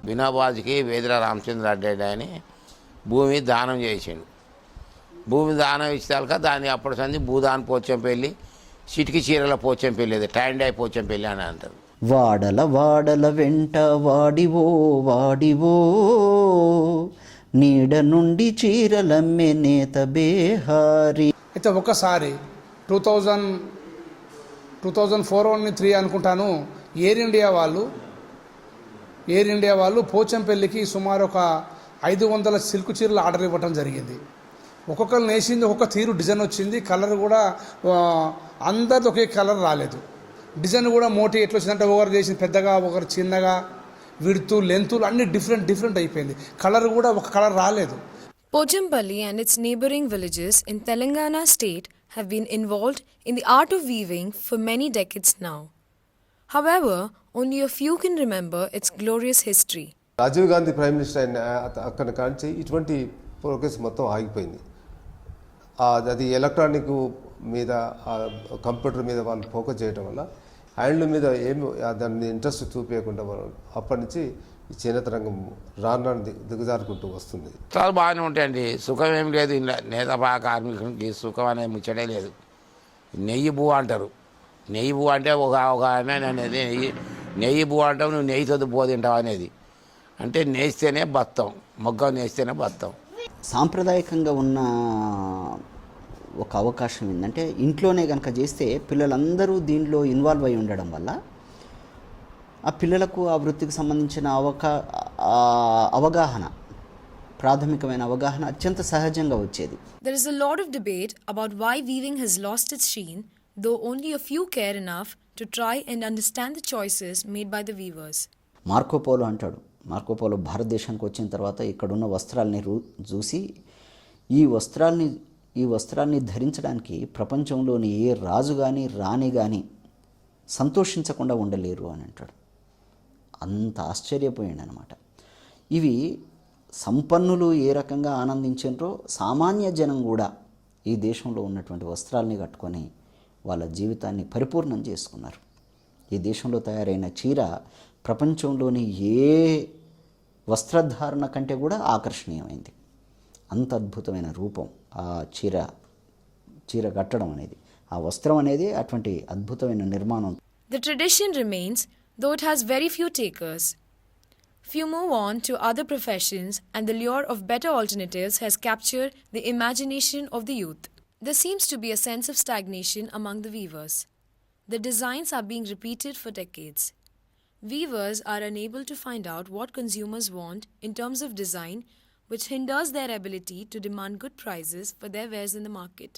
బినాబాజ్కి వేదిర రామచంద్రారెడ్డి అని భూమి దానం చేసిండు. భూమి దానం ఇచ్చాక దాన్ని అప్పటి సంది భూదాన్ పోచంపల్లి, చిటికి చీరల పోచంపల్లి, అది టైండాయ్ పోచంపల్లి అని అంటారు. వాడల వాడల వెంట వాడివో వాడివో, నీడ నుండి చీరలమ్మే నేత బేహారి. అయితే ఒకసారి 2004-3 అనుకుంటాను, ఎయిర్ ఇండియా వాళ్ళు పోచంపల్లికి సుమారు ఒక 500 సిల్క్ చీరలు ఆర్డర్ ఇవ్వడం జరిగింది. ఒక్కొక్కరు నేసింది ఒక్కొక్క తీరు డిజైన్ వచ్చింది. కలర్ కూడా అందరిది ఒకే కలర్ రాలేదు. డిజైన్ కూడా మోటీ ఎట్లా వచ్చిందంటే ఒకరు చేసింది పెద్దగా, ఒకరు చిన్నగా, విడుతు లెంతులు అన్ని డిఫరెంట్ అయిపోయింది. కలర్ కూడా ఒక కలర్ రాలేదు. Pochampalli and its neighboring villages in Telangana state have been involved in the art of weaving for many decades now. However, only a few can remember its glorious history. Rajiv Gandhi prime minister అయిన అక్కడ కాంచి ఇటువంటి progress మొత్తం ఆగిపోయింది. అది electronic మీద, computer మీద వాళ్ళు focus చేయడం వల్ల హ్యాండ్లూమ్ మీద ఏమి దాన్ని ఇంట్రెస్ట్ చూపించకుండా అప్పటి నుంచి ఈ చేనేత రంగం రాను దిగజారుకుంటూ వస్తుంది. చాలా బాగానే ఉంటాయండి, సుఖం ఏం లేదు. ఇలా నేత కార్మికునికి సుఖం అనేది ముచ్చటే లేదు. నెయ్యి బువ్వ అంటారు. నెయ్యి బువ్వ అంటే ఒక ఆయన అనేది నెయ్యి బువ్వ అంటావు, నువ్వు నెయ్యితో బువ్వ తింటావు అనేది. అంటే నేస్తేనే బత్తం, మొగ్గ నేస్తేనే బత్తం. సాంప్రదాయకంగా ఉన్న ఒక అవకాశం ఏంటంటే, ఇంట్లోనే కనుక చేస్తే పిల్లలందరూ దీనిలో ఇన్వాల్వ్ అయి ఉండడం వల్ల ఆ పిల్లలకు ఆ వృత్తికి సంబంధించిన అవగాహన, ప్రాథమికమైన అవగాహన అత్యంత సహజంగా వచ్చేది. There is a lot of debate about why weaving has lost its sheen, though only a few care enough to try and understand the choices made by the weavers. Marco Polo అంటాడు, మార్కోపోలో భారతదేశానికి వచ్చిన తర్వాత ఇక్కడున్న వస్త్రాలని చూసి ఈ వస్త్రాల్ని ధరించడానికి ప్రపంచంలోని ఏ రాజు కానీ రాణి కానీ సంతోషించకుండా ఉండలేరు అని అంటాడు. అంత ఆశ్చర్యపోయాడు అనమాట. ఇవి సంపన్నులు ఏ రకంగా ఆనందించారో సామాన్య జనం కూడా ఈ దేశంలో ఉన్నటువంటి వస్త్రాలని కట్టుకొని వాళ్ళ జీవితాన్ని పరిపూర్ణం చేసుకున్నారు. ఈ దేశంలో తయారైన చీర ప్రపంచంలోని ఏ వస్త్రధారణ కంటే కూడా ఆకర్షణీయమైంది. అంత అద్భుతమైన రూపం ఆ చీర కట్టడం అనేది, ఆ వస్త్రం అనేది అటువంటి అద్భుతమైన నిర్మాణం. The tradition remains, though it has very few takers. Few move on to other professions, and the lure of better alternatives has captured the imagination of the youth. There seems to be a sense of stagnation among the weavers. The designs are being repeated for decades. Weavers are unable to find out what consumers want in terms of design, which hinders their ability to demand good prices for their wares in the market.